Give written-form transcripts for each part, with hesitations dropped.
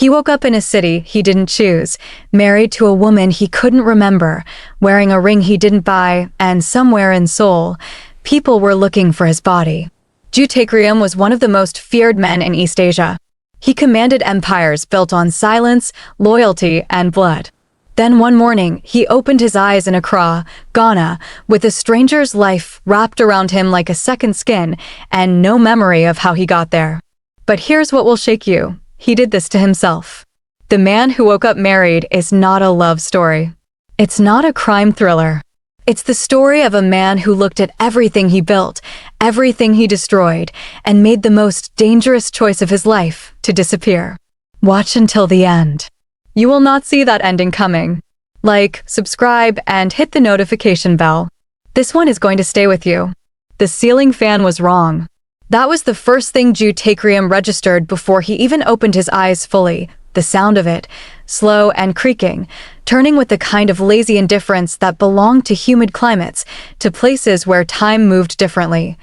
He woke up in a city he didn't choose, married to a woman he couldn't remember, wearing a ring he didn't buy, and somewhere in Seoul, people were looking for his body. Joo Taekryeom was one of the most feared men in East Asia. He commanded empires built on silence, loyalty, and blood. Then one morning, he opened his eyes in Accra, Ghana, with a stranger's life wrapped around him like a second skin, and no memory of how he got there. But here's what will shake you. He did this to himself. The Man Who Woke Up Married is not a love story. It's not a crime thriller. It's the story of a man who looked at everything he built, everything he destroyed, and made the most dangerous choice of his life, to disappear. Watch until the end. You will not see that ending coming. Like, subscribe, and hit the notification bell. This one is going to stay with you. The ceiling fan was wrong. That was the first thing Joo Taekryeom registered before he even opened his eyes fully. The sound of it, slow and creaking, turning with the kind of lazy indifference that belonged to humid climates, to places where time moved differently,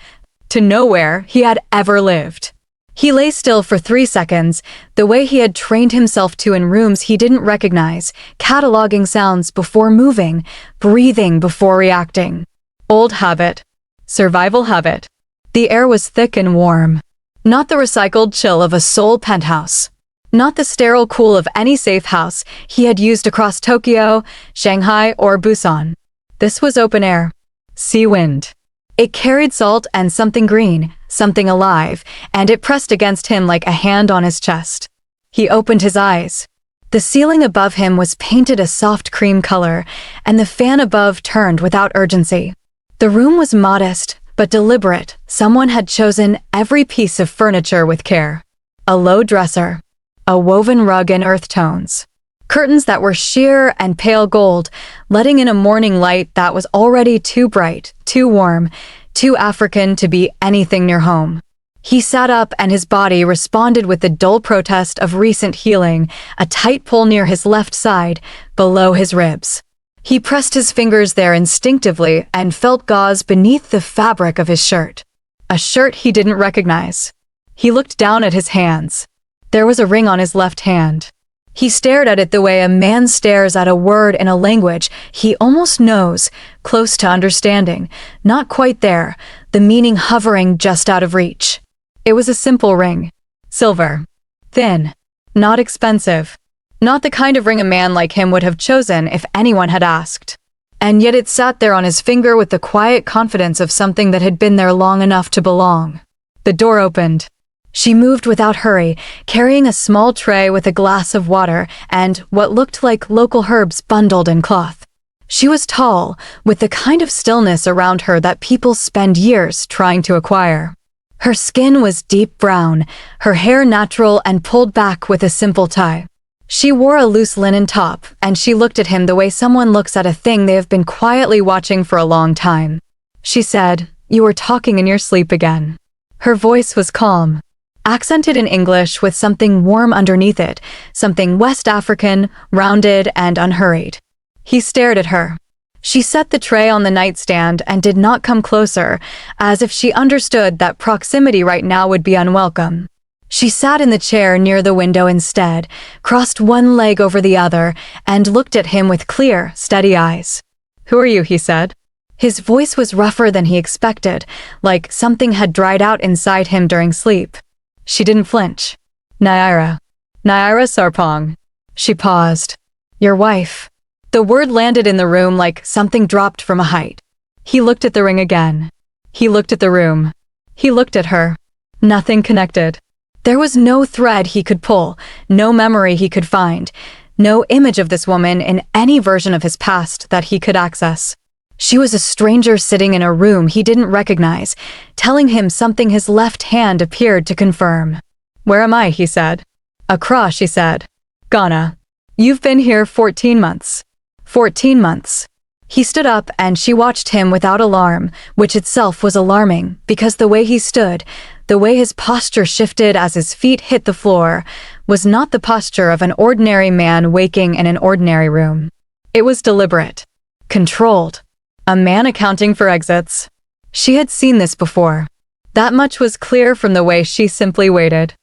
to nowhere he had ever lived. He lay still for 3 seconds, the way he had trained himself to in rooms he didn't recognize, cataloging sounds before moving, breathing before reacting. Old habit. Survival habit. The air was thick and warm. Not the recycled chill of a Seoul penthouse. Not the sterile cool of any safe house he had used across Tokyo, Shanghai, or Busan. This was open air. Sea wind. It carried salt and something green, something alive, and it pressed against him like a hand on his chest. He opened his eyes. The ceiling above him was painted a soft cream color, and the fan above turned without urgency. The room was modest, but deliberate. Someone had chosen every piece of furniture with care. A low dresser. A woven rug in earth tones. Curtains that were sheer and pale gold, letting in a morning light that was already too bright, too warm, too African to be anything near home. He sat up and his body responded with the dull protest of recent healing, a tight pull near his left side, below his ribs. He pressed his fingers there instinctively and felt gauze beneath the fabric of his shirt. A shirt he didn't recognize. He looked down at his hands. There was a ring on his left hand. He stared at it the way a man stares at a word in a language he almost knows, close to understanding, not quite there, the meaning hovering just out of reach. It was a simple ring. Silver. Thin. Not expensive. Not the kind of ring a man like him would have chosen if anyone had asked. And yet it sat there on his finger with the quiet confidence of something that had been there long enough to belong. The door opened. She moved without hurry, carrying a small tray with a glass of water and what looked like local herbs bundled in cloth. She was tall, with the kind of stillness around her that people spend years trying to acquire. Her skin was deep brown, her hair natural and pulled back with a simple tie. She wore a loose linen top, and she looked at him the way someone looks at a thing they have been quietly watching for a long time. She said, "You were talking in your sleep again." Her voice was calm, accented in English with something warm underneath it, something West African, rounded and unhurried. He stared at her. She set the tray on the nightstand and did not come closer, as if she understood that proximity right now would be unwelcome. She sat in the chair near the window instead, crossed one leg over the other, and looked at him with clear, steady eyes. "Who are you?" he said. His voice was rougher than he expected, like something had dried out inside him during sleep. She didn't flinch. Naira. Naira Sarpong. She paused. "Your wife." The word landed in the room like something dropped from a height. He looked at the ring again. He looked at the room. He looked at her. Nothing connected. There was no thread he could pull, no memory he could find, no image of this woman in any version of his past that he could access. She was a stranger sitting in a room he didn't recognize, telling him something his left hand appeared to confirm. "Where am I?" he said. "Accra," she said. "Ghana. You've been here 14 months. 14 months. He stood up and she watched him without alarm, which itself was alarming, because the way he stood, the way his posture shifted as his feet hit the floor, was not the posture of an ordinary man waking in an ordinary room. It was deliberate. Controlled. A man accounting for exits. She had seen this before. That much was clear from the way she simply waited.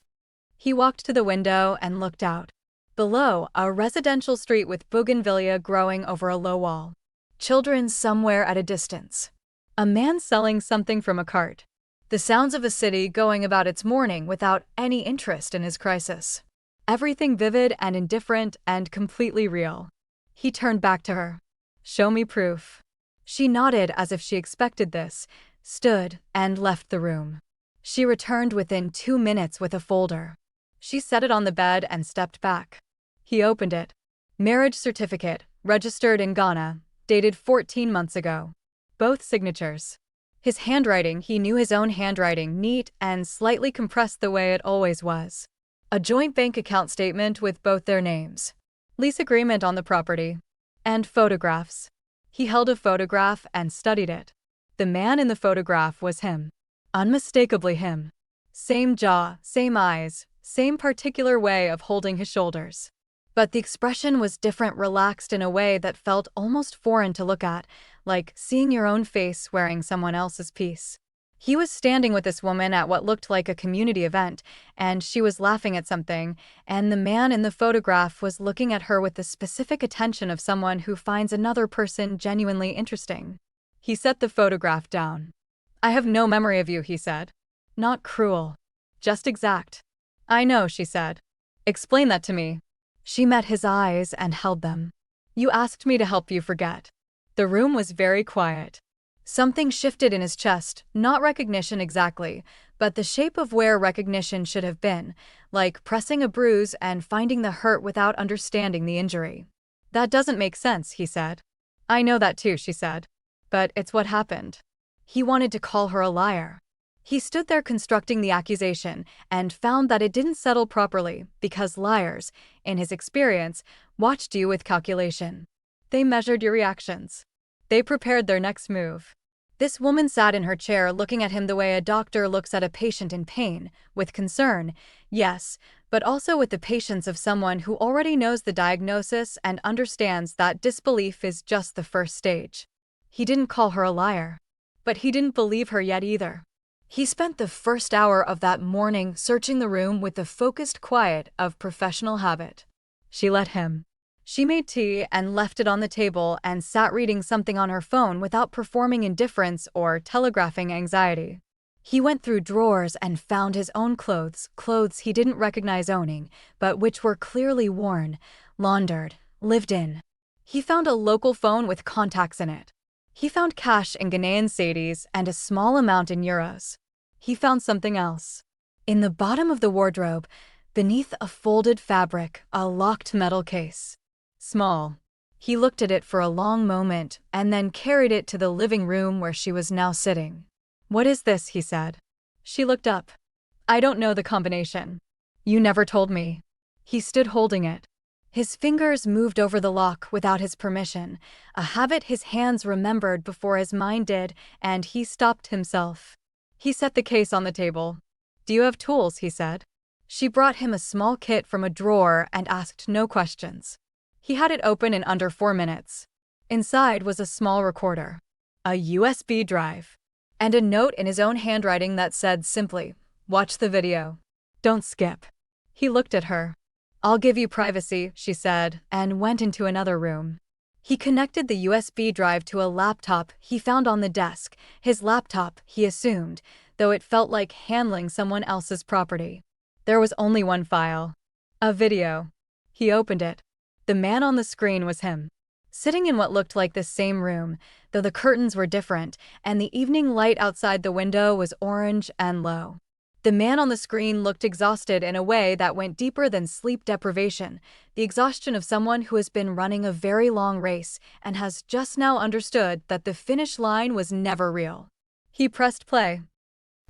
He walked to the window and looked out. Below, a residential street with bougainvillea growing over a low wall. Children somewhere at a distance. A man selling something from a cart. The sounds of a city going about its morning without any interest in his crisis. Everything vivid and indifferent and completely real. He turned back to her. "Show me proof." She nodded as if she expected this, stood, and left the room. She returned within 2 minutes with a folder. She set it on the bed and stepped back. He opened it. Marriage certificate, registered in Ghana, dated 14 months ago. Both signatures. His handwriting, he knew his own handwriting, neat and slightly compressed the way it always was. A joint bank account statement with both their names. Lease agreement on the property. And photographs. He held a photograph and studied it. The man in the photograph was him. Unmistakably him. Same jaw, same eyes, same particular way of holding his shoulders. But the expression was different, relaxed in a way that felt almost foreign to look at, like seeing your own face wearing someone else's piece. He was standing with this woman at what looked like a community event, and she was laughing at something, and the man in the photograph was looking at her with the specific attention of someone who finds another person genuinely interesting. He set the photograph down. "I have no memory of you," he said. "Not cruel. Just exact." "I know," she said. "Explain that to me." She met his eyes and held them. "You asked me to help you forget." The room was very quiet. Something shifted in his chest, not recognition exactly, but the shape of where recognition should have been, like pressing a bruise and finding the hurt without understanding the injury. "That doesn't make sense," he said. "I know that too," she said. "But it's what happened." He wanted to call her a liar. He stood there constructing the accusation and found that it didn't settle properly because liars, in his experience, watched you with calculation. They measured your reactions. They prepared their next move. This woman sat in her chair looking at him the way a doctor looks at a patient in pain, with concern, yes, but also with the patience of someone who already knows the diagnosis and understands that disbelief is just the first stage. He didn't call her a liar. But he didn't believe her yet either. He spent the first hour of that morning searching the room with the focused quiet of professional habit. She let him. She made tea and left it on the table and sat reading something on her phone without performing indifference or telegraphing anxiety. He went through drawers and found his own clothes he didn't recognize owning, but which were clearly worn, laundered, lived in. He found a local phone with contacts in it. He found cash in Ghanaian cedis and a small amount in euros. He found something else. In the bottom of the wardrobe, beneath a folded fabric, a locked metal case. Small. He looked at it for a long moment and then carried it to the living room where she was now sitting. "What is this?" he said. She looked up. "I don't know the combination. You never told me." He stood holding it. His fingers moved over the lock without his permission, a habit his hands remembered before his mind did, and he stopped himself. He set the case on the table. "Do you have tools?" he said. She brought him a small kit from a drawer and asked no questions. He had it open in under 4 minutes. Inside was a small recorder, a USB drive, and a note in his own handwriting that said simply, "Watch the video. Don't skip." He looked at her. "I'll give you privacy," she said, and went into another room. He connected the USB drive to a laptop he found on the desk, his laptop, he assumed, though it felt like handling someone else's property. There was only one file. A video. He opened it. The man on the screen was him. Sitting in what looked like the same room, though the curtains were different, and the evening light outside the window was orange and low. The man on the screen looked exhausted in a way that went deeper than sleep deprivation, the exhaustion of someone who has been running a very long race and has just now understood that the finish line was never real. He pressed play.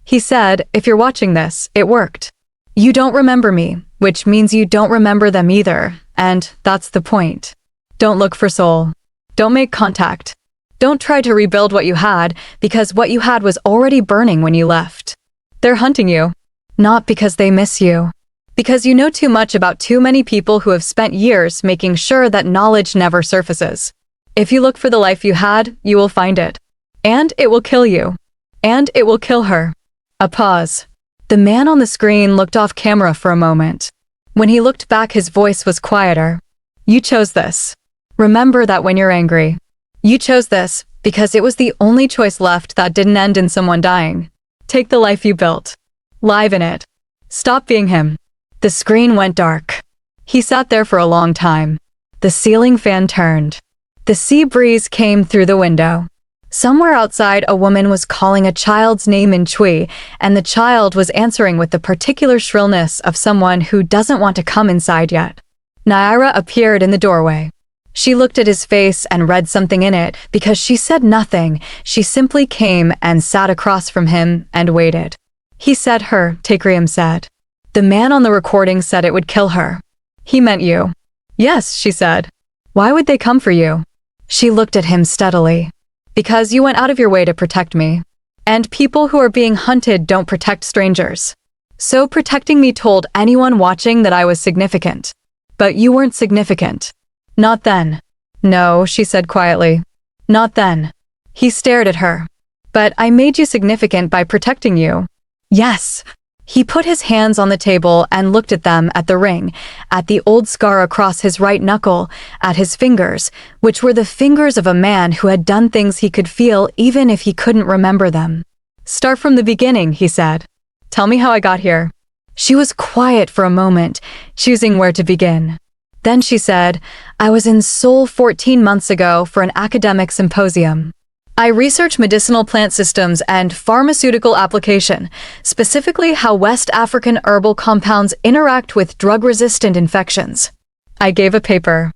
He said, "If you're watching this, it worked. You don't remember me, which means you don't remember them either, and that's the point. Don't look for soul. Don't make contact. Don't try to rebuild what you had, because what you had was already burning when you left. They're hunting you. Not because they miss you. Because you know too much about too many people who have spent years making sure that knowledge never surfaces. If you look for the life you had, you will find it. And it will kill you. And it will kill her." A pause. The man on the screen looked off camera for a moment. When he looked back, his voice was quieter. You chose this. Remember that when you're angry. You chose this because it was the only choice left that didn't end in someone dying. Take the life you built. Live in it. Stop being him. The screen went dark. He sat there for a long time. The ceiling fan turned. The sea breeze came through the window. Somewhere outside, a woman was calling a child's name in Chui, and the child was answering with the particular shrillness of someone who doesn't want to come inside yet. Naira appeared in the doorway. She looked at his face and read something in it because she said nothing. She simply came and sat across from him and waited. He said her, Taekryom said. The man on the recording said it would kill her. He meant you. Yes, she said. Why would they come for you? She looked at him steadily. Because you went out of your way to protect me. And people who are being hunted don't protect strangers. So protecting me told anyone watching that I was significant. But you weren't significant. Not then. No, she said quietly. Not then. He stared at her. But I made you significant by protecting you. Yes. He put his hands on the table and looked at them, at the ring, at the old scar across his right knuckle, at his fingers, which were the fingers of a man who had done things he could feel even if he couldn't remember them. Start from the beginning, he said. Tell me how I got here. She was quiet for a moment, choosing where to begin. Then she said, I was in Seoul 14 months ago for an academic symposium. I research medicinal plant systems and pharmaceutical application, specifically how West African herbal compounds interact with drug-resistant infections. I gave a paper.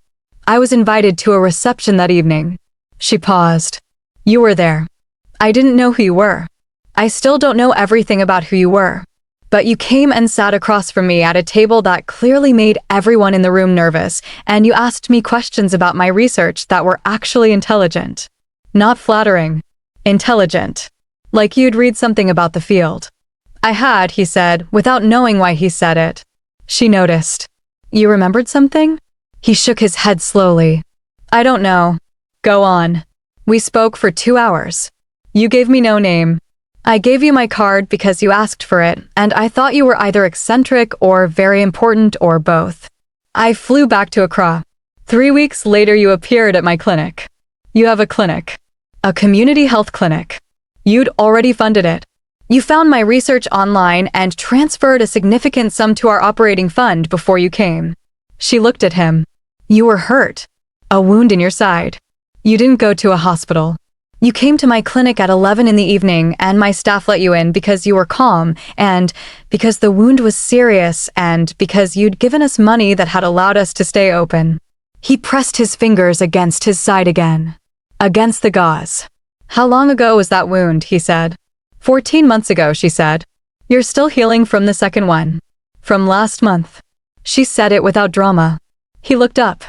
I was invited to a reception that evening. She paused. You were there. I didn't know who you were. I still don't know everything about who you were. But you came and sat across from me at a table that clearly made everyone in the room nervous, and you asked me questions about my research that were actually intelligent. Not flattering. Intelligent. Like you'd read something about the field. I had, he said, without knowing why he said it. She noticed. You remembered something? He shook his head slowly. I don't know. Go on. We spoke for 2 hours. You gave me no name. I gave you my card because you asked for it, and I thought you were either eccentric or very important or both. I flew back to Accra. 3 weeks later you appeared at my clinic. You have a clinic. A community health clinic. You'd already funded it. You found my research online and transferred a significant sum to our operating fund before you came. She looked at him. You were hurt. A wound in your side. You didn't go to a hospital. You came to my clinic at 11 in the evening and my staff let you in because you were calm and because the wound was serious and because you'd given us money that had allowed us to stay open. He pressed his fingers against his side again. Against the gauze. How long ago was that wound, he said. 14 months ago, she said. You're still healing from the second one. From last month. She said it without drama. He looked up.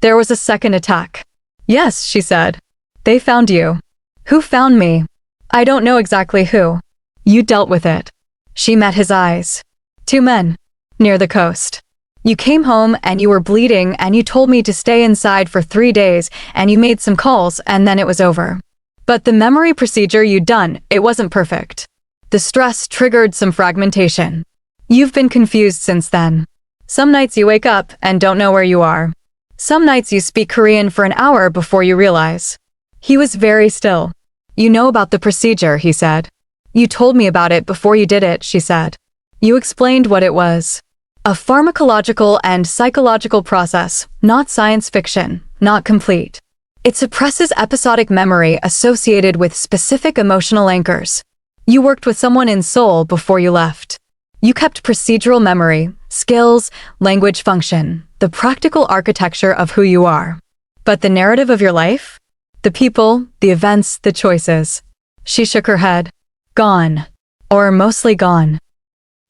There was a second attack. Yes, she said. They found you. Who found me? I don't know exactly who. You dealt with it. She met his eyes. 2 men. Near the coast. You came home and you were bleeding and you told me to stay inside for 3 days and you made some calls and then it was over. But the memory procedure you'd done, it wasn't perfect. The stress triggered some fragmentation. You've been confused since then. Some nights you wake up and don't know where you are. Some nights you speak Korean for an hour before you realize. He was very still. You know about the procedure, he said. You told me about it before you did it, she said. You explained what it was. A pharmacological and psychological process, not science fiction, not complete. It suppresses episodic memory associated with specific emotional anchors. You worked with someone in Seoul before you left. You kept procedural memory, skills, language function, the practical architecture of who you are. But the narrative of your life? The people, the events, the choices. She shook her head. Gone. Or mostly gone.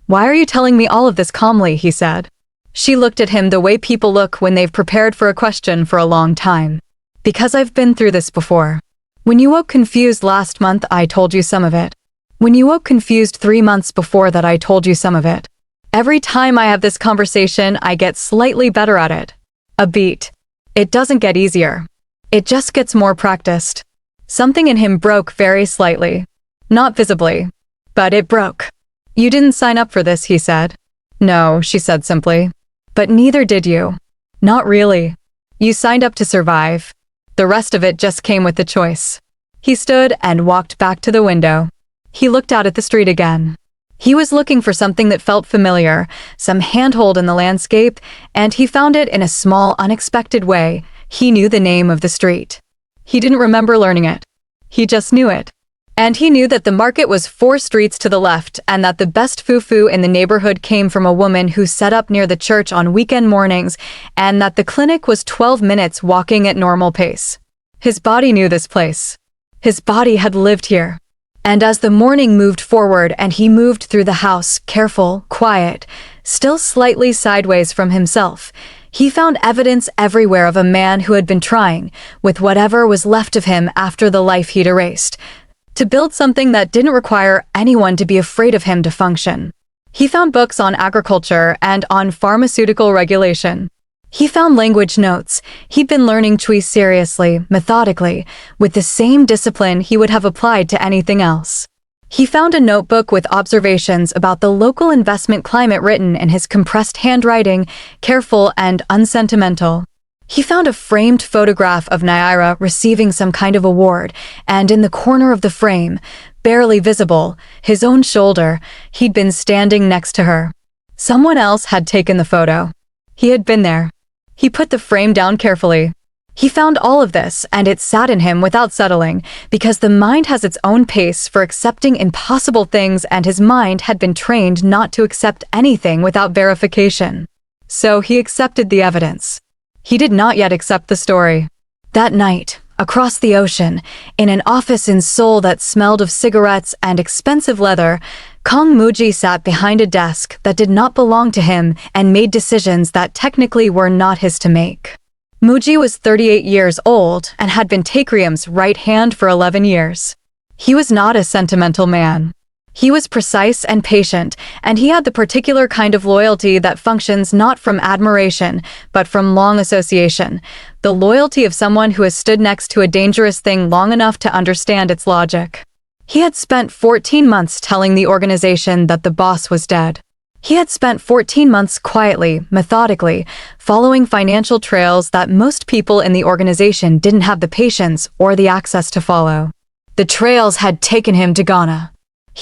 Why are you telling me all of this calmly, he said. She looked at him the way people look when they've prepared for a question for a long time. Because I've been through this before. When you woke confused last month, I told you some of it. When you woke confused 3 months before that, I told you some of it. Every time I have this conversation, I get slightly better at it. A beat. It doesn't get easier. It just gets more practiced. Something in him broke very slightly. Not visibly. But it broke. You didn't sign up for this, he said. No, she said simply. But neither did you. Not really. You signed up to survive. The rest of it just came with the choice. He stood and walked back to the window. He looked out at the street again. He was looking for something that felt familiar, some handhold in the landscape, and he found it in a small, unexpected way. He knew the name of the street. He didn't remember learning it. He just knew it. And he knew that the market was 4 streets to the left and that the best fufu in the neighborhood came from a woman who set up near the church on weekend mornings and that the clinic was 12 minutes walking at normal pace. His body knew this place. His body had lived here. And as the morning moved forward and he moved through the house, careful, quiet, still slightly sideways from himself, he found evidence everywhere of a man who had been trying, with whatever was left of him after the life he'd erased, to build something that didn't require anyone to be afraid of him to function. He found books on agriculture and on pharmaceutical regulation. He found language notes. He'd been learning Chui seriously, methodically, with the same discipline he would have applied to anything else. He found a notebook with observations about the local investment climate written in his compressed handwriting, careful and unsentimental. He found a framed photograph of Naira receiving some kind of award, and in the corner of the frame, barely visible, his own shoulder, he'd been standing next to her. Someone else had taken the photo. He had been there. He put the frame down carefully. He found all of this, and it sat in him without settling, because the mind has its own pace for accepting impossible things, and his mind had been trained not to accept anything without verification. So he accepted the evidence. He did not yet accept the story. That night, across the ocean, in an office in Seoul that smelled of cigarettes and expensive leather, Kong Muji sat behind a desk that did not belong to him and made decisions that technically were not his to make. Muji was 38 years old and had been Taekryom's right hand for 11 years. He was not a sentimental man. He was precise and patient, and he had the particular kind of loyalty that functions not from admiration, but from long association, the loyalty of someone who has stood next to a dangerous thing long enough to understand its logic. He had spent 14 months telling the organization that the boss was dead. He had spent 14 months quietly, methodically, following financial trails that most people in the organization didn't have the patience or the access to follow. The trails had taken him to Ghana.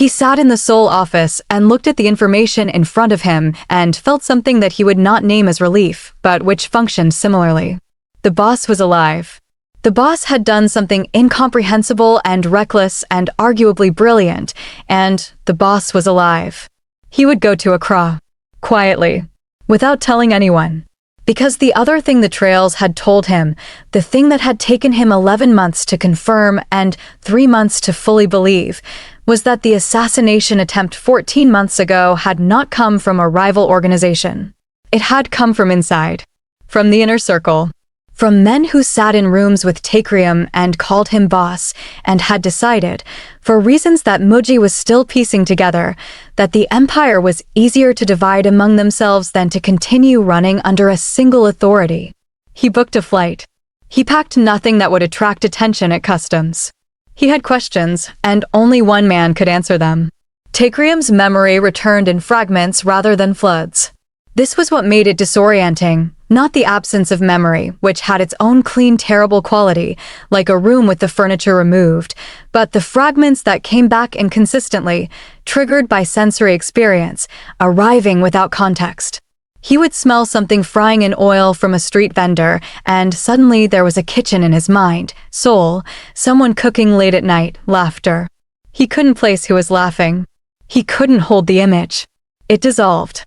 He sat in the Seoul office and looked at the information in front of him and felt something that he would not name as relief, but which functioned similarly. The boss was alive. The boss had done something incomprehensible and reckless and arguably brilliant, and the boss was alive. He would go to Accra. Quietly. Without telling anyone. Because the other thing the trails had told him, the thing that had taken him 11 months to confirm and 3 months to fully believe, was that the assassination attempt 14 months ago had not come from a rival organization. It had come from inside. From the inner circle. From men who sat in rooms with Taekryom and called him boss, and had decided, for reasons that Muji was still piecing together, that the empire was easier to divide among themselves than to continue running under a single authority. He booked a flight. He packed nothing that would attract attention at customs. He had questions, and only one man could answer them. Taekryom's memory returned in fragments rather than floods. This was what made it disorienting, not the absence of memory, which had its own clean, terrible quality, like a room with the furniture removed, but the fragments that came back inconsistently, triggered by sensory experience, arriving without context. He would smell something frying in oil from a street vendor, and suddenly there was a kitchen in his mind, Seoul, someone cooking late at night, laughter. He couldn't place who was laughing. He couldn't hold the image. It dissolved.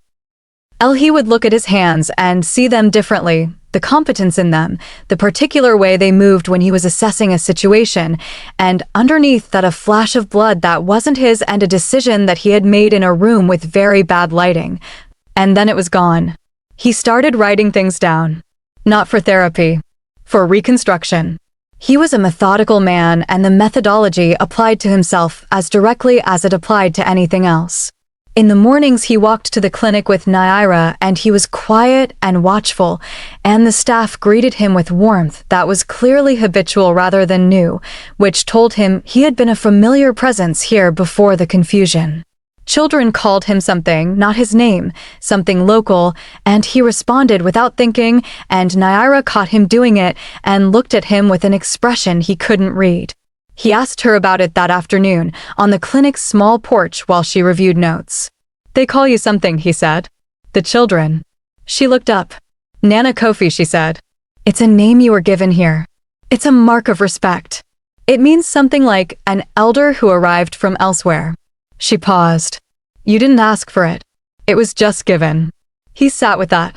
He would look at his hands and see them differently, the competence in them, the particular way they moved when he was assessing a situation, and underneath that a flash of blood that wasn't his and a decision that he had made in a room with very bad lighting. And then it was gone. He started writing things down. Not for therapy. For reconstruction. He was a methodical man, and the methodology applied to himself as directly as it applied to anything else. In the mornings he walked to the clinic with Naira, and he was quiet and watchful, and the staff greeted him with warmth that was clearly habitual rather than new, which told him he had been a familiar presence here before the confusion. Children called him something, not his name, something local, and he responded without thinking, and Naira caught him doing it and looked at him with an expression he couldn't read. He asked her about it that afternoon, on the clinic's small porch while she reviewed notes. "They call you something," he said. "The children." She looked up. "Nana Kofi," she said. "It's a name you were given here. It's a mark of respect. It means something like an elder who arrived from elsewhere." She paused. "You didn't ask for it. It was just given." He sat with that.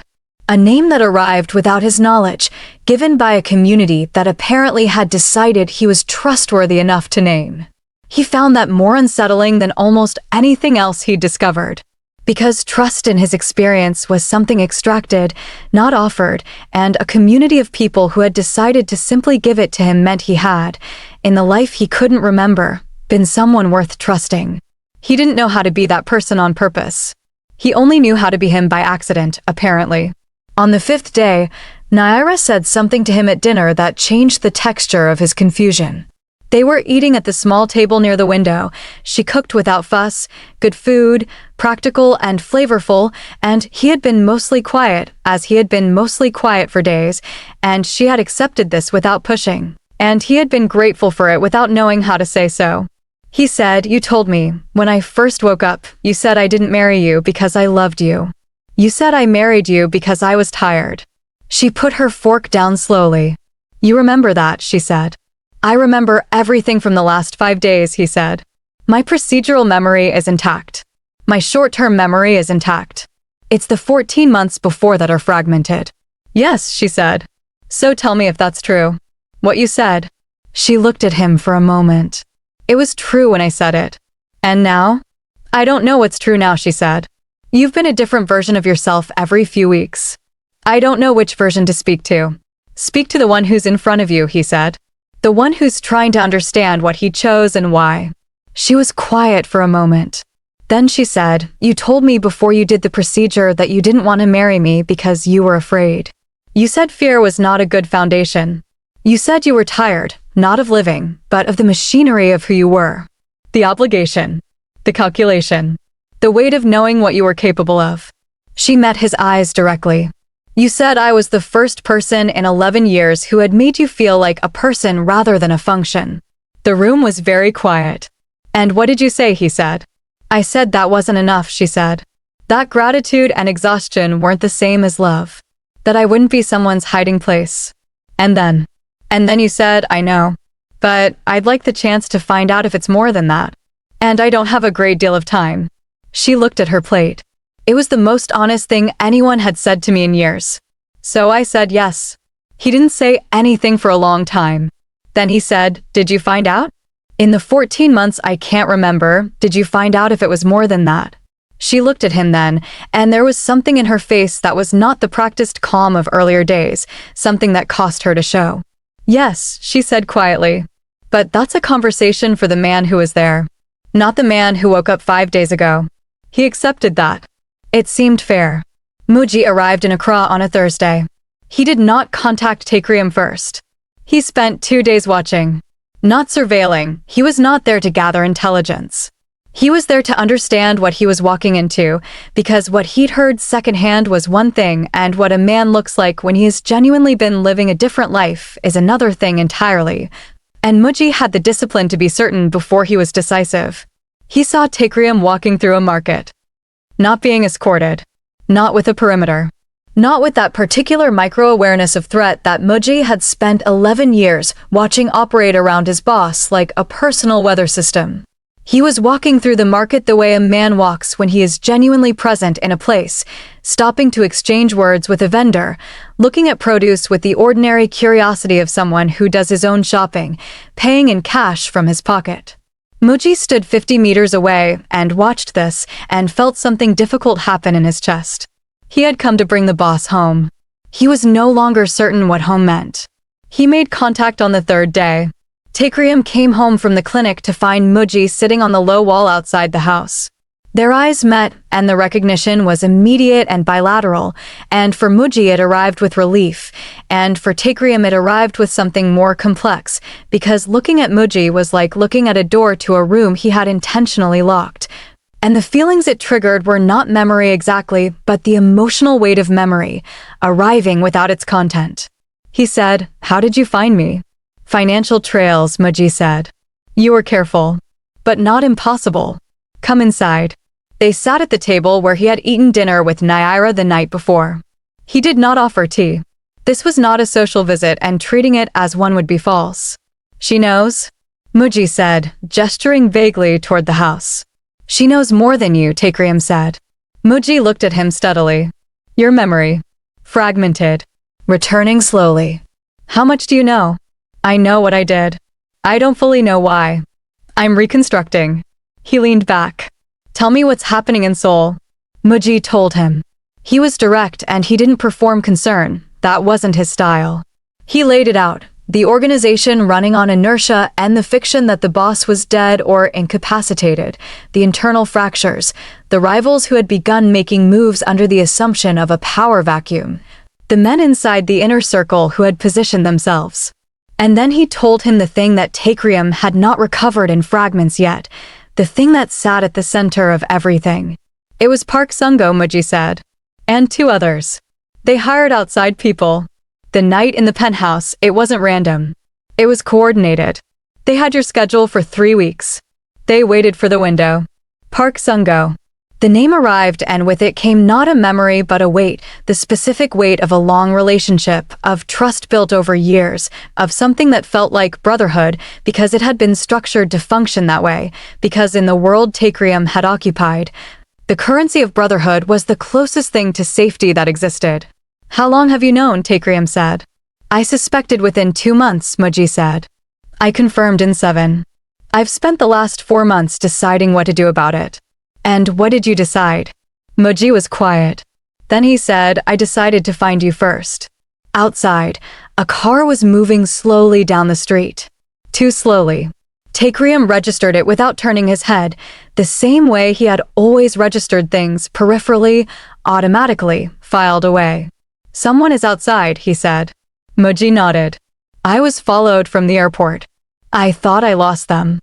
A name that arrived without his knowledge, given by a community that apparently had decided he was trustworthy enough to name. He found that more unsettling than almost anything else he'd discovered. Because trust in his experience was something extracted, not offered, and a community of people who had decided to simply give it to him meant he had, in the life he couldn't remember, been someone worth trusting. He didn't know how to be that person on purpose. He only knew how to be him by accident, apparently. On the 5th day, Naira said something to him at dinner that changed the texture of his confusion. They were eating at the small table near the window. She cooked without fuss, good food, practical and flavorful, and he had been mostly quiet, as he had been mostly quiet for days, and she had accepted this without pushing, and he had been grateful for it without knowing how to say so. He said, "You told me, when I first woke up, you said I didn't marry you because I loved you. You said I married you because I was tired." She put her fork down slowly. "You remember that," she said. "I remember everything from the last 5 days," he said. "My procedural memory is intact. My short-term memory is intact. It's the 14 months before that are fragmented." "Yes," she said. "So tell me if that's true. What you said." She looked at him for a moment. "It was true when I said it. And now?" "I don't know what's true now," she said. "You've been a different version of yourself every few weeks. I don't know which version to speak to." "Speak to the one who's in front of you," he said. "The one who's trying to understand what he chose and why." She was quiet for a moment. Then she said, "You told me before you did the procedure that you didn't want to marry me because you were afraid. You said fear was not a good foundation. You said you were tired, not of living, but of the machinery of who you were. The obligation. The calculation. The weight of knowing what you were capable of." She met his eyes directly. "You said I was the first person in 11 years who had made you feel like a person rather than a function." The room was very quiet. "And what did you say?" he said. "I said that wasn't enough," she said. "That gratitude and exhaustion weren't the same as love. That I wouldn't be someone's hiding place. And then you said, I know. But I'd like the chance to find out if it's more than that. And I don't have a great deal of time." She looked at her plate. It was the most honest thing anyone had said to me in years. So I said yes. He didn't say anything for a long time. Then he said, "Did you find out?" "In the 14 months I can't remember, did you find out if it was more than that?" She looked at him then, and there was something in her face that was not the practiced calm of earlier days, something that caused her to show. "Yes," she said quietly. "But that's a conversation for the man who was there. Not the man who woke up 5 days ago." He accepted that. It seemed fair. Muji arrived in Accra on a Thursday. He did not contact Taekryeom first. He spent 2 days watching. Not surveilling, he was not there to gather intelligence. He was there to understand what he was walking into, because what he'd heard secondhand was one thing, and what a man looks like when he has genuinely been living a different life is another thing entirely. And Muji had the discipline to be certain before he was decisive. He saw Taekryeom walking through a market. Not being escorted. Not with a perimeter. Not with that particular micro-awareness of threat that Muji had spent 11 years watching operate around his boss like a personal weather system. He was walking through the market the way a man walks when he is genuinely present in a place, stopping to exchange words with a vendor, looking at produce with the ordinary curiosity of someone who does his own shopping, paying in cash from his pocket. Muji stood 50 meters away and watched this and felt something difficult happen in his chest. He had come to bring the boss home. He was no longer certain what home meant. He made contact on the 3rd day. Taekryeom came home from the clinic to find Muji sitting on the low wall outside the house. Their eyes met, and the recognition was immediate and bilateral, and for Muji it arrived with relief, and for Taekryeom it arrived with something more complex, because looking at Muji was like looking at a door to a room he had intentionally locked. And the feelings it triggered were not memory exactly, but the emotional weight of memory, arriving without its content. He said, "How did you find me?" "Financial trails," Muji said. "You were careful. But not impossible. Come inside." They sat at the table where he had eaten dinner with Naira the night before. He did not offer tea. This was not a social visit, and treating it as one would be false. "She knows?" Muji said, gesturing vaguely toward the house. "She knows more than you," Taekryom said. Muji looked at him steadily. "Your memory. Fragmented. Returning slowly." "How much do you know?" "I know what I did. I don't fully know why. I'm reconstructing." He leaned back. "Tell me what's happening in Seoul." Muji told him. He was direct and he didn't perform concern. That wasn't his style. He laid it out. The organization running on inertia and the fiction that the boss was dead or incapacitated, the internal fractures, the rivals who had begun making moves under the assumption of a power vacuum, the men inside the inner circle who had positioned themselves. And then he told him the thing that Taekryom had not recovered in fragments yet, the thing that sat at the center of everything. It was Park Sung-go, Muji said. And 2 others. They hired outside people. The night in the penthouse, it wasn't random. It was coordinated. They had your schedule for 3 weeks. They waited for the window. Park Sung-go. The name arrived, and with it came not a memory but a weight, the specific weight of a long relationship, of trust built over years, of something that felt like brotherhood because it had been structured to function that way, because in the world Taekryom had occupied, the currency of brotherhood was the closest thing to safety that existed. "How long have you known?" Taekryom said. "I suspected within 2 months," Muji said. "I confirmed in 7. I've spent the last 4 months deciding what to do about it." "And what did you decide?" Muji was quiet. Then he said, "I decided to find you first." Outside, a car was moving slowly down the street. Too slowly. Taekryom registered it without turning his head, the same way he had always registered things, peripherally, automatically, filed away. "Someone is outside," he said. Muji nodded. "I was followed from the airport. I thought I lost them.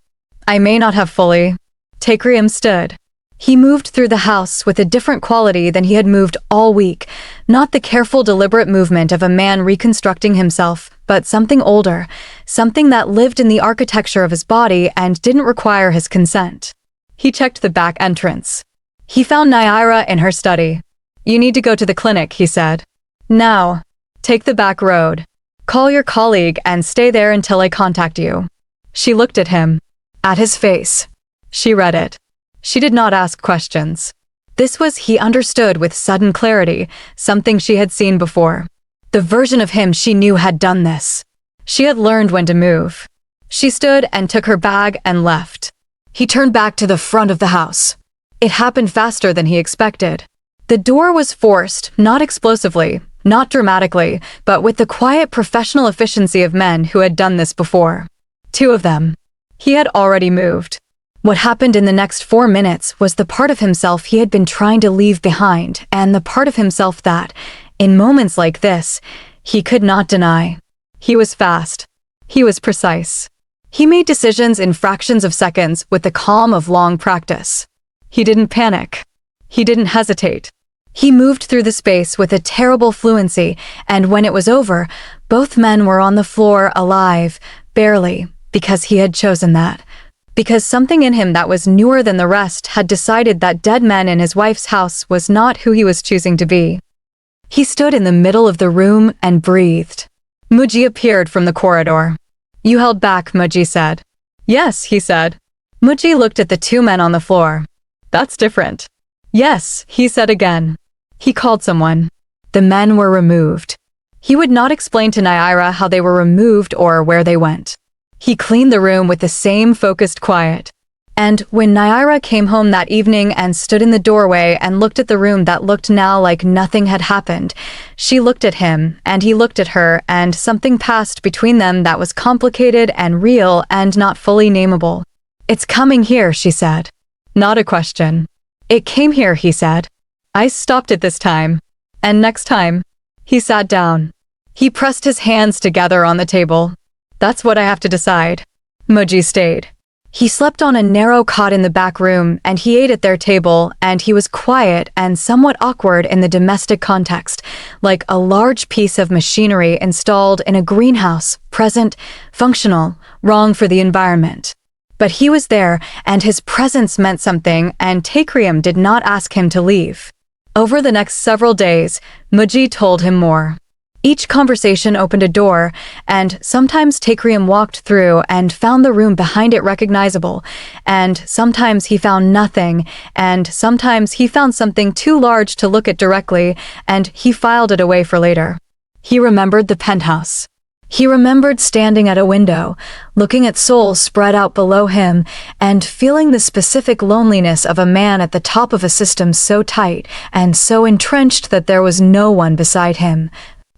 I may not have fully." Taekryom stood. He moved through the house with a different quality than he had moved all week, not the careful, deliberate movement of a man reconstructing himself, but something older, something that lived in the architecture of his body and didn't require his consent. He checked the back entrance. He found Naira in her study. "You need to go to the clinic," he said. "Now. Take the back road. Call your colleague and stay there until I contact you." She looked at him. At his face. She read it. She did not ask questions. This was, he understood with sudden clarity, something she had seen before. The version of him she knew had done this. She had learned when to move. She stood and took her bag and left. He turned back to the front of the house. It happened faster than he expected. The door was forced, not explosively, not dramatically, but with the quiet professional efficiency of men who had done this before. 2 of them. He had already moved. What happened in the next 4 minutes was the part of himself he had been trying to leave behind, and the part of himself that, in moments like this, he could not deny. He was fast. He was precise. He made decisions in fractions of seconds with the calm of long practice. He didn't panic. He didn't hesitate. He moved through the space with a terrible fluency, and when it was over, both men were on the floor alive, barely, because he had chosen that. Because something in him that was newer than the rest had decided that dead men in his wife's house was not who he was choosing to be. He stood in the middle of the room and breathed. Muji appeared from the corridor. "You held back," Muji said. "Yes," he said. Muji looked at the 2 men on the floor. "That's different." "Yes," he said again. He called someone. The men were removed. He would not explain to Naira how they were removed or where they went. He cleaned the room with the same focused quiet. And when Naira came home that evening and stood in the doorway and looked at the room that looked now like nothing had happened, she looked at him and he looked at her, and something passed between them that was complicated and real and not fully nameable. "It's coming here," she said. Not a question. "It came here," he said. "I stopped it this time. And next time." He sat down. He pressed his hands together on the table. "That's what I have to decide." Muji stayed. He slept on a narrow cot in the back room, and he ate at their table, and he was quiet and somewhat awkward in the domestic context, like a large piece of machinery installed in a greenhouse, present, functional, wrong for the environment. But he was there, and his presence meant something, and Taekryeom did not ask him to leave. Over the next several days, Muji told him more. Each conversation opened a door, and sometimes Taekryeom walked through and found the room behind it recognizable, and sometimes he found nothing, and sometimes he found something too large to look at directly, and he filed it away for later. He remembered the penthouse. He remembered standing at a window, looking at Seoul spread out below him, and feeling the specific loneliness of a man at the top of a system so tight and so entrenched that there was no one beside him.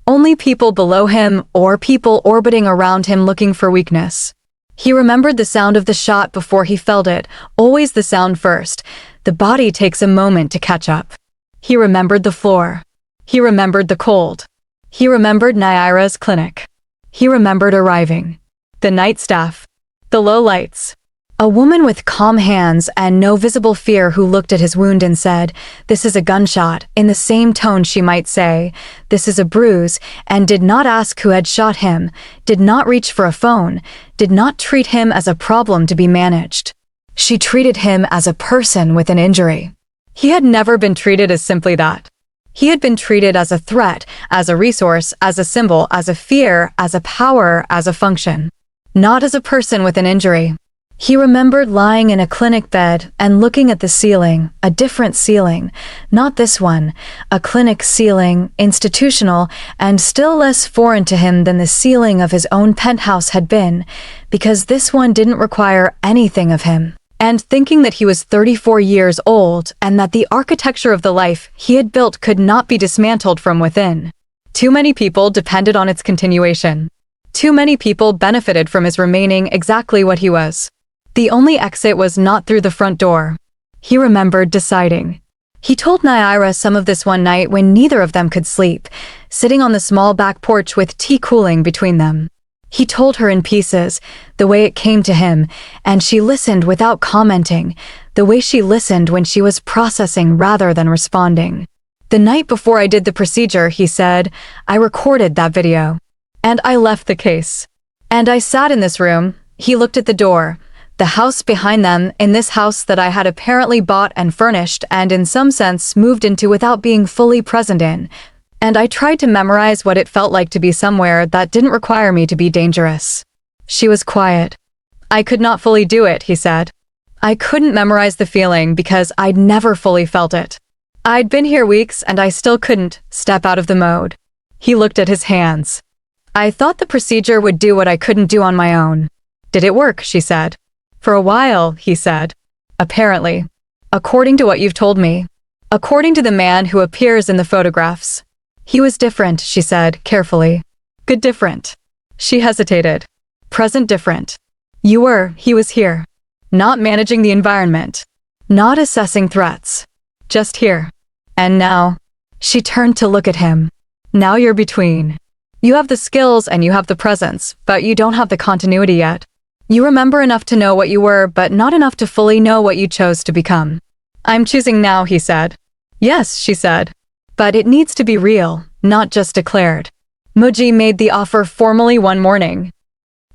Only people below him or people orbiting around him looking for weakness. He remembered the sound of the shot before he felt it, always the sound first. The body takes a moment to catch up. He remembered the floor. He remembered the cold. He remembered Naira's clinic. He remembered arriving. The night staff. The low lights. A woman with calm hands and no visible fear who looked at his wound and said, "This is a gunshot," in the same tone she might say, "This is a bruise," and did not ask who had shot him, did not reach for a phone, did not treat him as a problem to be managed. She treated him as a person with an injury. He had never been treated as simply that. He had been treated as a threat, as a resource, as a symbol, as a fear, as a power, as a function. Not as a person with an injury. He remembered lying in a clinic bed and looking at the ceiling, a different ceiling, not this one, a clinic ceiling, institutional, and still less foreign to him than the ceiling of his own penthouse had been, because this one didn't require anything of him. And thinking that he was 34 years old and that the architecture of the life he had built could not be dismantled from within. Too many people depended on its continuation. Too many people benefited from his remaining exactly what he was. The only exit was not through the front door. He remembered deciding. He told Naira some of this one night when neither of them could sleep, sitting on the small back porch with tea cooling between them. He told her in pieces, the way it came to him, and she listened without commenting, the way she listened when she was processing rather than responding. "The night before I did the procedure," he said, "I recorded that video. And I left the case. And I sat in this room." He looked at the door. The house behind them, in this house that I had apparently bought and furnished and in some sense moved into without being fully present in. And I tried to memorize what it felt like to be somewhere that didn't require me to be dangerous. She was quiet. "I could not fully do it," he said. "I couldn't memorize the feeling because I'd never fully felt it. I'd been here weeks and I still couldn't step out of the mode." He looked at his hands. "I thought the procedure would do what I couldn't do on my own." "Did it work?" she said. "For a while," he said. "Apparently. According to what you've told me. According to the man who appears in the photographs." "He was different," she said, carefully. "Good different." She hesitated. "Present different. You were, he was here. Not managing the environment. Not assessing threats. Just here. And now." She turned to look at him. "Now you're between. You have the skills and you have the presence, but you don't have the continuity yet. You remember enough to know what you were, but not enough to fully know what you chose to become." "I'm choosing now," he said. "Yes," she said. "But it needs to be real, not just declared." Muji made the offer formally one morning.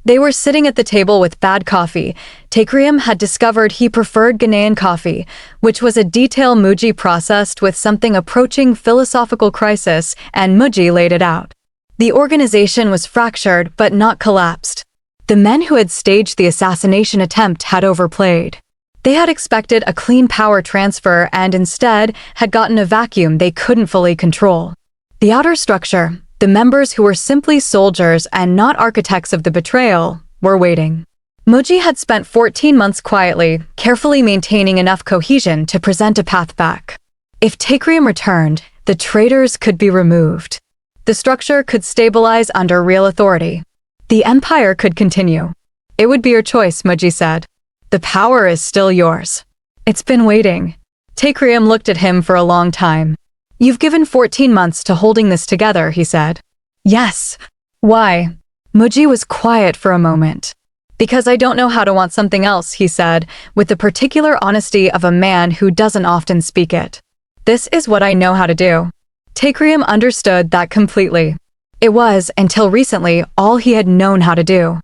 They were sitting at the table with bad coffee. Taekryeom had discovered he preferred Ghanaian coffee, which was a detail Muji processed with something approaching philosophical crisis, and Muji laid it out. The organization was fractured but not collapsed. The men who had staged the assassination attempt had overplayed. They had expected a clean power transfer and instead had gotten a vacuum they couldn't fully control. The outer structure, the members who were simply soldiers and not architects of the betrayal, were waiting. Muji had spent 14 months quietly, carefully maintaining enough cohesion to present a path back. If Taekryeom returned, the traitors could be removed. The structure could stabilize under real authority. The empire could continue. "It would be your choice," Muji said. "The power is still yours." "It's been waiting." Taekryeom looked at him for a long time. "You've given 14 months to holding this together," he said. "Yes." "Why?" Muji was quiet for a moment. Because I don't know how to want something else, he said, with the particular honesty of a man who doesn't often speak it. This is what I know how to do. Taekryom understood that completely. It was, until recently, all he had known how to do.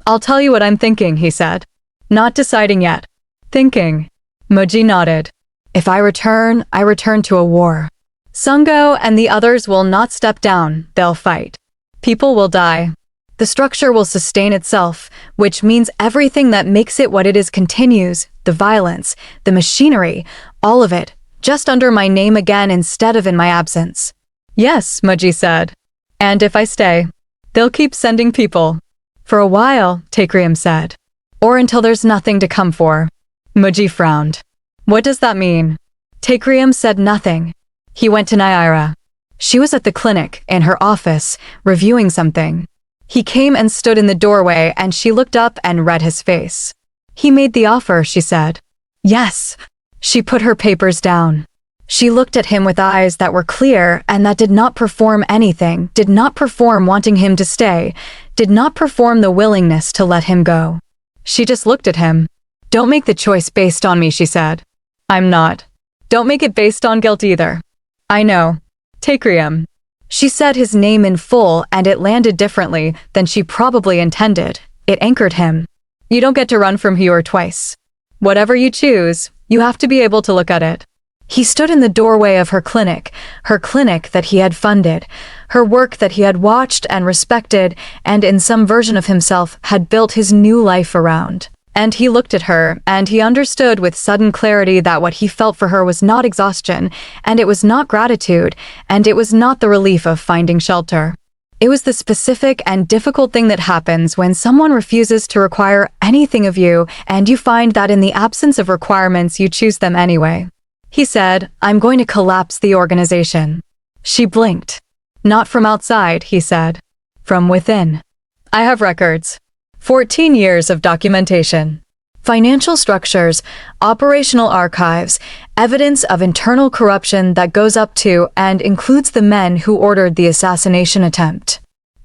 I'll tell you what I'm thinking, he said. Not deciding yet. Thinking. Muji nodded. If I return to a war. Sungo and the others will not step down, they'll fight. People will die. The structure will sustain itself, which means everything that makes it what it is continues, the violence, the machinery, all of it, just under my name again instead of in my absence. Yes, Muji said. And if I stay, they'll keep sending people. For a while, Taekryom said. Or until there's nothing to come for. Muji frowned. What does that mean? Taekryom said nothing. He went to Naira. She was at the clinic, in her office, reviewing something. He came and stood in the doorway and she looked up and read his face. He made the offer, she said. Yes. She put her papers down. She looked at him with eyes that were clear and that did not perform anything, did not perform wanting him to stay, did not perform the willingness to let him go. She just looked at him. Don't make the choice based on me, she said. I'm not. Don't make it based on guilt either. I know. Taekryom. She said his name in full and it landed differently than she probably intended. It anchored him. You don't get to run from who you are twice. Whatever you choose, you have to be able to look at it. He stood in the doorway of her clinic that he had funded, her work that he had watched and respected and in some version of himself had built his new life around. And he looked at her, and he understood with sudden clarity that what he felt for her was not exhaustion, and it was not gratitude, and it was not the relief of finding shelter. It was the specific and difficult thing that happens when someone refuses to require anything of you, and you find that in the absence of requirements you choose them anyway. He said, I'm going to collapse the organization. She blinked. Not from outside, he said. From within. I have records. 14 years of documentation. Financial structures, operational archives, evidence of internal corruption that goes up to and includes the men who ordered the assassination attempt.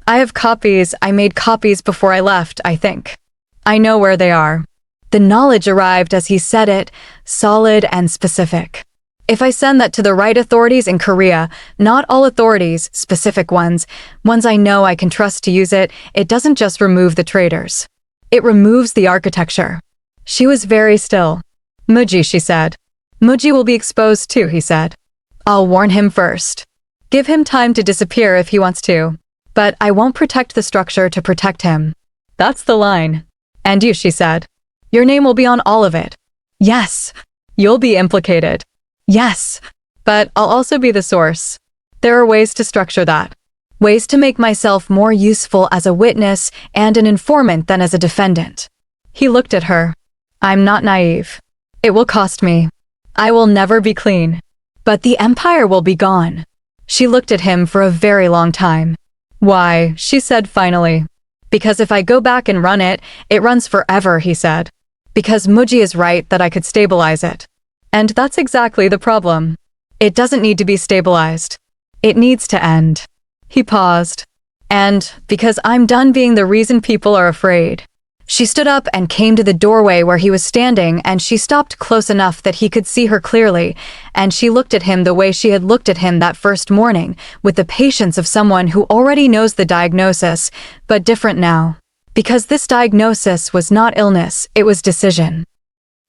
I have copies. I made copies before I left, I think. I know where they are. The knowledge arrived as he said it, solid and specific. If I send that to the right authorities in Korea, not all authorities, specific ones I know I can trust to use it, it doesn't just remove the traitors. It removes the architecture. She was very still. Muji, she said. Muji will be exposed too, he said. I'll warn him first. Give him time to disappear if he wants to. But I won't protect the structure to protect him. That's the line. And you, she said. Your name will be on all of it. Yes. You'll be implicated. Yes. But I'll also be the source. There are ways to structure that. Ways to make myself more useful as a witness and an informant than as a defendant. He looked at her. I'm not naive. It will cost me. I will never be clean. But the empire will be gone. She looked at him for a very long time. Why, she said finally. Because if I go back and run it, it runs forever, he said. Because Muji is right that I could stabilize it. And that's exactly the problem. It doesn't need to be stabilized. It needs to end. He paused. And because I'm done being the reason people are afraid. She stood up and came to the doorway where he was standing, and she stopped close enough that he could see her clearly, and she looked at him the way she had looked at him that first morning, with the patience of someone who already knows the diagnosis, but different now. Because this diagnosis was not illness, it was decision.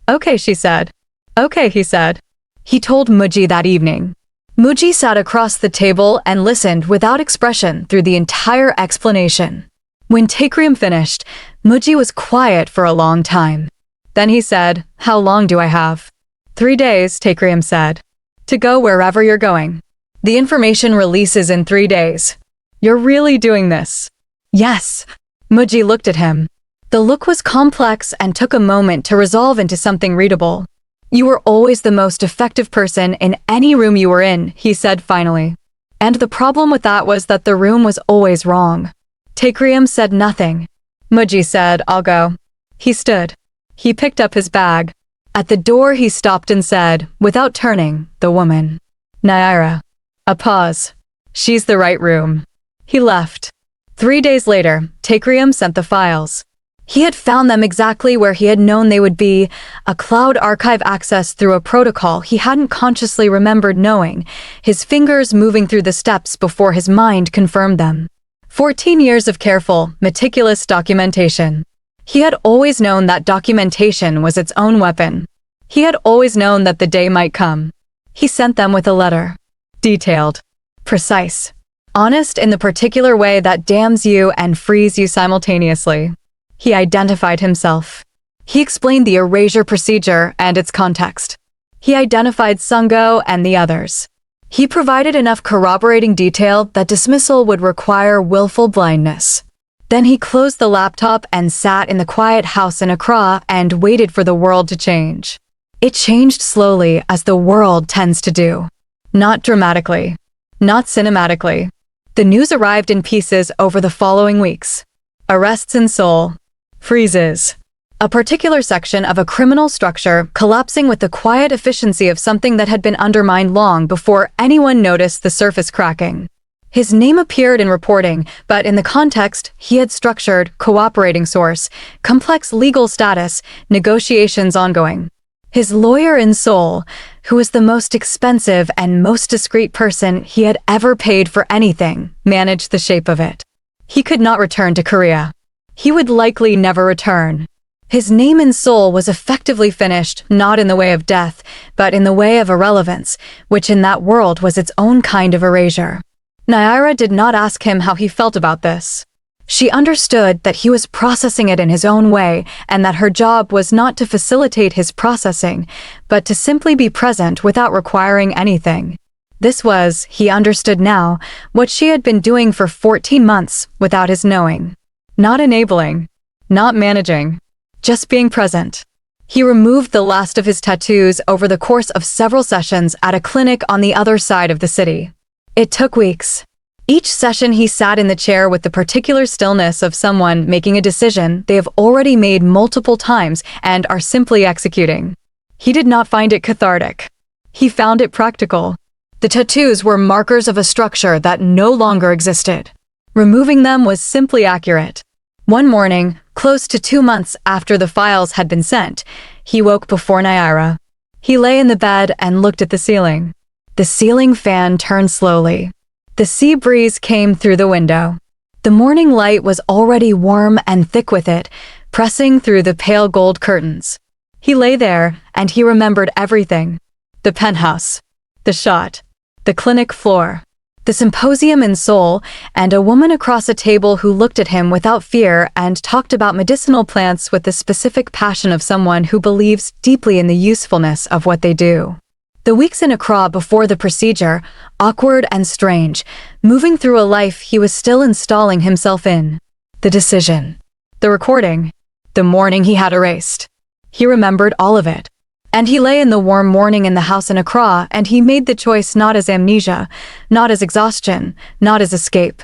Okay, she said. Okay, he said. He told Muji that evening. Muji sat across the table and listened without expression through the entire explanation. When Taekryom finished, Muji was quiet for a long time. Then he said, How long do I have? 3 days, Taekryom said. To go wherever you're going. The information releases in 3 days. You're really doing this? Yes. Muji looked at him. The look was complex and took a moment to resolve into something readable. You were always the most effective person in any room you were in, he said finally. And the problem with that was that the room was always wrong. Taekryom said nothing. Muji said, I'll go. He stood. He picked up his bag. At the door he stopped and said, without turning, the woman. Naira. A pause. She's the right room. He left. 3 days later, Taekryom sent the files. He had found them exactly where he had known they would be, a cloud archive access through a protocol he hadn't consciously remembered knowing, his fingers moving through the steps before his mind confirmed them. 14 years of careful, meticulous documentation. He had always known that documentation was its own weapon. He had always known that the day might come. He sent them with a letter. Detailed. Precise. Honest in the particular way that damns you and frees you simultaneously. He identified himself. He explained the erasure procedure and its context. He identified Sungo and the others. He provided enough corroborating detail that dismissal would require willful blindness. Then he closed the laptop and sat in the quiet house in Accra and waited for the world to change. It changed slowly, as the world tends to do. Not dramatically. Not cinematically. The news arrived in pieces over the following weeks. Arrests in Seoul. Freezes. A particular section of a criminal structure collapsing with the quiet efficiency of something that had been undermined long before anyone noticed the surface cracking. His name appeared in reporting, but in the context, he had structured, cooperating source, complex legal status, negotiations ongoing. His lawyer in Seoul, who was the most expensive and most discreet person he had ever paid for anything, managed the shape of it. He could not return to Korea. He would likely never return. His name in Seoul was effectively finished, not in the way of death, but in the way of irrelevance, which in that world was its own kind of erasure. Naira did not ask him how he felt about this. She understood that he was processing it in his own way, and that her job was not to facilitate his processing, but to simply be present without requiring anything. This was, he understood now, what she had been doing for 14 months without his knowing. Not enabling. Not managing. Just being present. He removed the last of his tattoos over the course of several sessions at a clinic on the other side of the city. It took weeks. Each session he sat in the chair with the particular stillness of someone making a decision they have already made multiple times and are simply executing. He did not find it cathartic. He found it practical. The tattoos were markers of a structure that no longer existed. Removing them was simply accurate. One morning, close to 2 months after the files had been sent, he woke before Naira. He lay in the bed and looked at the ceiling. The ceiling fan turned slowly. The sea breeze came through the window. The morning light was already warm and thick with it, pressing through the pale gold curtains. He lay there, and he remembered everything. The penthouse. The shot. The clinic floor. The symposium in Seoul, and a woman across a table who looked at him without fear and talked about medicinal plants with the specific passion of someone who believes deeply in the usefulness of what they do. The weeks in Accra before the procedure, awkward and strange, moving through a life he was still installing himself in. The decision. The recording. The morning he had erased. He remembered all of it. And he lay in the warm morning in the house in Accra, and he made the choice not as amnesia, not as exhaustion, not as escape,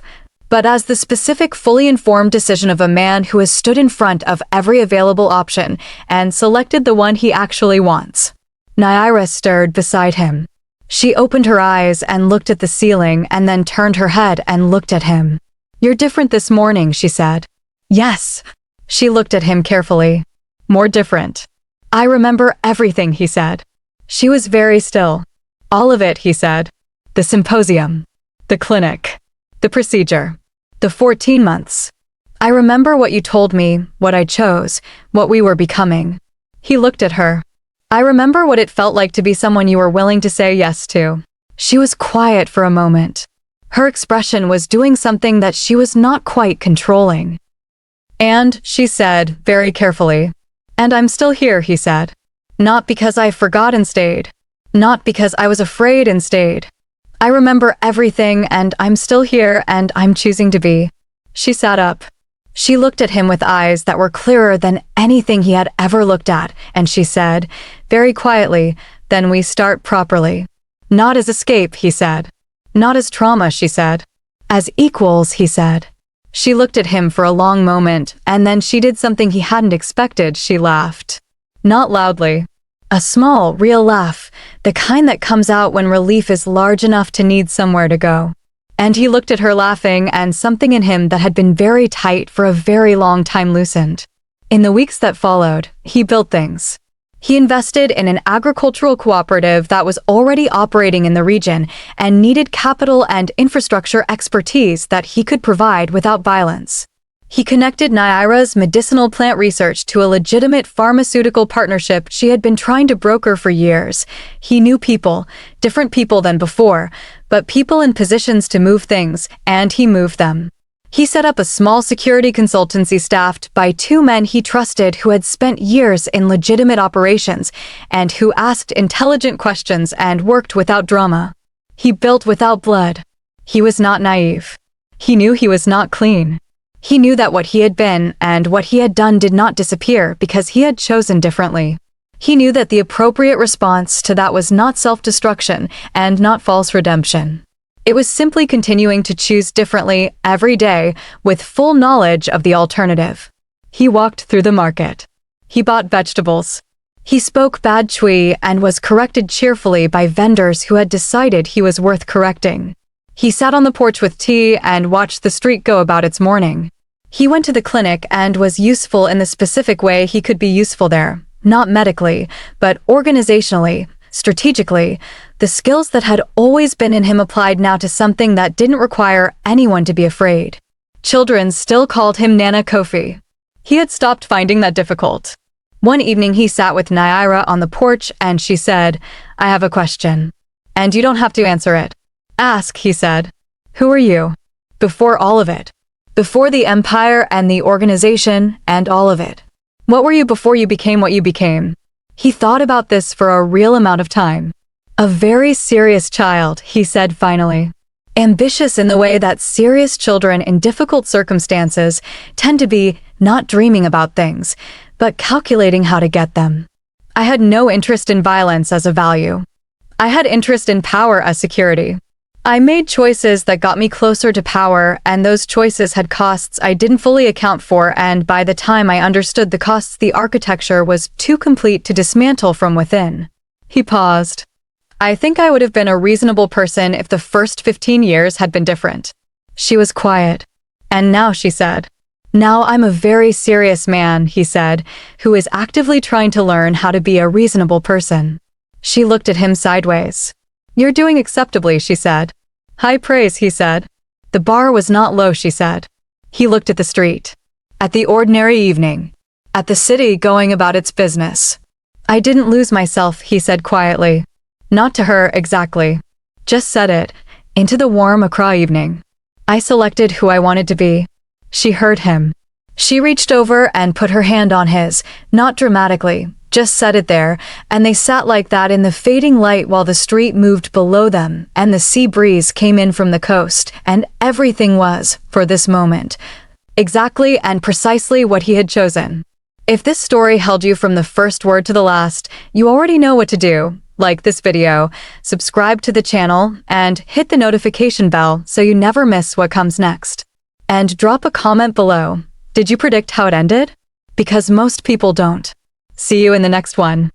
but as the specific, fully informed decision of a man who has stood in front of every available option and selected the one he actually wants. Naira stirred beside him. She opened her eyes and looked at the ceiling and then turned her head and looked at him. "You're different this morning," she said. "Yes." She looked at him carefully. "More different." "I remember everything," he said. She was very still. "All of it," he said. "The symposium. The clinic. The procedure. The 14 months. I remember what you told me, what I chose, what we were becoming." He looked at her. "I remember what it felt like to be someone you were willing to say yes to." She was quiet for a moment. Her expression was doing something that she was not quite controlling. "And," she said, very carefully, "and I'm still here," he said. "Not because I forgot and stayed. Not because I was afraid and stayed. I remember everything, and I'm still here, and I'm choosing to be." She sat up. She looked at him with eyes that were clearer than anything he had ever looked at, and she said, very quietly, "Then we start properly." "Not as escape," he said. "Not as trauma," she said. "As equals," he said. She looked at him for a long moment, and then she did something he hadn't expected. She laughed. Not loudly. A small, real laugh, the kind that comes out when relief is large enough to need somewhere to go. And he looked at her laughing, and something in him that had been very tight for a very long time loosened. In the weeks that followed, he built things. He invested in an agricultural cooperative that was already operating in the region and needed capital and infrastructure expertise that he could provide without violence. He connected Naira's medicinal plant research to a legitimate pharmaceutical partnership she had been trying to broker for years. He knew people, different people than before, but people in positions to move things, and he moved them. He set up a small security consultancy staffed by two men he trusted who had spent years in legitimate operations and who asked intelligent questions and worked without drama. He built without blood. He was not naive. He knew he was not clean. He knew that what he had been and what he had done did not disappear because he had chosen differently. He knew that the appropriate response to that was not self-destruction and not false redemption. It was simply continuing to choose differently every day with full knowledge of the alternative. He walked through the market. He bought vegetables. He spoke bad Chui and was corrected cheerfully by vendors who had decided he was worth correcting. He sat on the porch with tea and watched the street go about its morning. He went to the clinic and was useful in the specific way he could be useful there, not medically, but organizationally, strategically. The skills that had always been in him applied now to something that didn't require anyone to be afraid. Children still called him Nana Kofi. He had stopped finding that difficult. One evening he sat with Naira on the porch and she said, "I have a question. And you don't have to answer it. Ask," he said. "Who are you? Before all of it. Before the empire and the organization and all of it. What were you before you became what you became?" He thought about this for a real amount of time. "A very serious child," he said finally. Ambitious in the way that serious children in difficult circumstances tend to be, not dreaming about things, but calculating how to get them. I had no interest in violence as a value. I had interest in power as security. I made choices that got me closer to power, and those choices had costs I didn't fully account for, and by the time I understood the costs, the architecture was too complete to dismantle from within. He paused. "I think I would have been a reasonable person if the first 15 years had been different." She was quiet. "And now," she said. "Now I'm a very serious man," he said, "who is actively trying to learn how to be a reasonable person." She looked at him sideways. "You're doing acceptably," she said. "High praise," he said. "The bar was not low," she said. He looked at the street. At the ordinary evening. At the city going about its business. "I didn't lose myself," he said quietly. Not to her, exactly. Just said it. Into the warm Accra evening. "I selected who I wanted to be." She heard him. She reached over and put her hand on his, not dramatically, just set it there, and they sat like that in the fading light while the street moved below them, and the sea breeze came in from the coast, and everything was, for this moment, exactly and precisely what he had chosen. If this story held you from the first word to the last, you already know what to do. Like this video, subscribe to the channel, and hit the notification bell so you never miss what comes next. And drop a comment below. Did you predict how it ended? Because most people don't. See you in the next one.